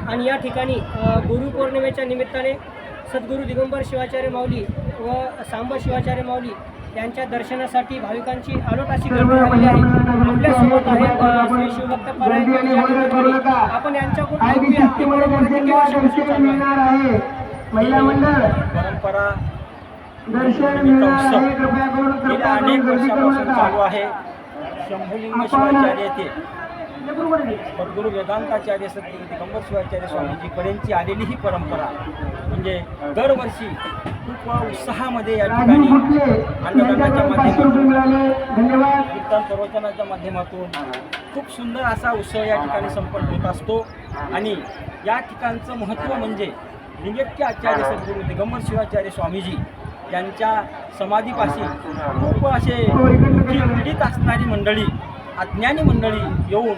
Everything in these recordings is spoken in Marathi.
आणि या ठिकाणी गुरुपौर्णिमेच्या निमित्ताने सद्गुरू दिगंबर शिवाचार्य माऊली व सांब शिवाचार्य माऊली यांच्या दर्शनासाठी भाविकांची आलोट अशी गर्दी झालेली आहे. आपल्यासोबत आहेत श्री शिवभक्त परायण मंडळी. आपण यांच्याकडून ऐकूया की किती वर्षापासून चालू आहे. परंपरा गेल्या अनेक वर्षापासून चालू आहे. शंभुलिंग शिवाचार्य येथे सद्गुरू वेदांताचार्य सद्गुरू दिगंबर शिवाचार्य स्वामीजीपर्यंतची आलेली ही परंपरा म्हणजे दरवर्षी खूप उत्साहामध्ये या ठिकाणी अन्नदानाच्या माध्यमातून कीर्तन प्रवचनाच्या माध्यमातून खूप सुंदर असा उत्सव या ठिकाणी संपन्न होत असतो. आणि या ठिकाणचं महत्त्व म्हणजे लिंगैक्य आचार्य सद्गुरू दिगंबर शिवाचार्य स्वामीजी यांच्या समाधीपाशी खूप असे पीडित असणारी मंडळी, अज्ञानी मंडळी येऊन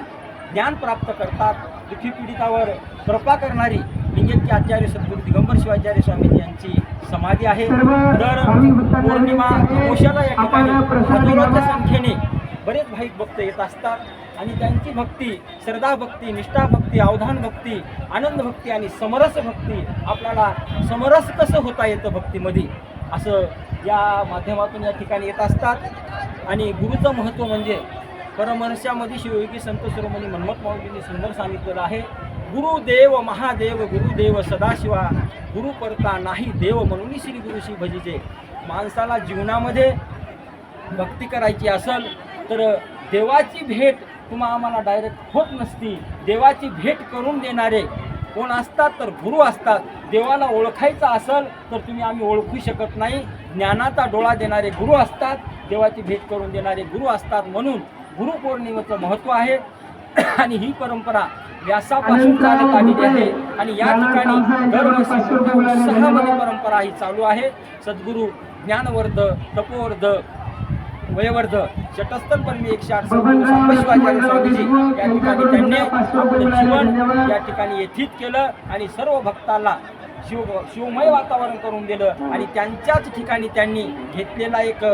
ज्ञान प्राप्त करतात. दुःखी पीडितावर कृपा करणारी लिंगैक्य आचार्य सद्गुरू दिगंबर शिवाचार्य स्वामीजी यांची समाधी आहे. दर पौर्णिमा अमावस्येला या ठिकाणी हजारोच्या संख्येने बरेच भाविक भक्त येत असतात आणि त्यांची भक्ती, श्रद्धा भक्ती, निष्ठा भक्ती, अवधान भक्ती, आनंद भक्ती आणि समरस भक्ती, आपल्याला समरस कसं होता येतं भक्तीमध्ये असं या माध्यमातून या ठिकाणी येत असतात. आणि गुरुचं महत्त्व म्हणजे परमहंसामध्ये शिवयोगी संत शिरोमणी मन्मथ माऊलींनी सुंदर सांगितलेलं आहे. गुरुदेव महादेव गुरुदेव सदाशिवा गुरु परता नाही देव म्हणून श्री गुरुशी भजीचे. माणसाला जीवनामध्ये भक्ती करायची असेल तर देवाची भेट तुम्हा आम्हाला डायरेक्ट होत नसती. देवाची भेट करून देणारे कोण असतात तर गुरु असतात. देवाला ओळखायचं असेल तर तुम्ही आम्ही ओळखू शकत नाही. ज्ञानाचा डोळा देणारे गुरु असतात, देवाची भेट करून देणारे गुरु असतात. म्हणून गुरुपौर्णिमेचं महत्त्व आहे. आणि ही परंपरा व्यासापासून चालत आलेली आहे आणि या ठिकाणी दरवर्षी मोठ्या उत्साहामध्ये परंपरा ही चालू आहे. सद्गुरू ज्ञानवर्ध, तपोवर्ध, वयवर्ध, षटस्थल परमी 108 सद्गुरू सांब शिवाचार्य स्वामीजी या ठिकाणी त्यांनी आपलं जीवन या ठिकाणी व्यतीत केलं आणि सर्व भक्तांना शिवमय वातावरण करून दिलं. आणि त्यांच्याच ठिकाणी त्यांनी घेतलेला एक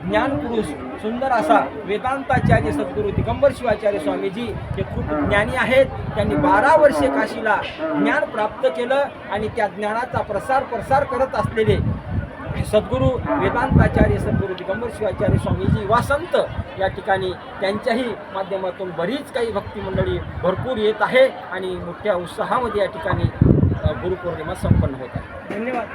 ज्ञानपुरुष सुंदर असा वेदांताचार्य सद्गुरू दिगंबर शिवाचार्य स्वामीजी हे खूप ज्ञानी आहेत. त्यांनी 12 वर्षे काशीला ज्ञान प्राप्त केलं आणि त्या ज्ञानाचा प्रसार करत असलेले सद्गुरू वेदांताचार्य सद्गुरू दिगंबर शिवाचार्य स्वामीजी वासंत या ठिकाणी त्यांच्याही माध्यमातून बरीच काही भक्ती मंडळी भरपूर येत आहे आणि मोठ्या उत्साहामध्ये या ठिकाणी गुरुपौर्णिमा संपन्न होत आहे. धन्यवाद.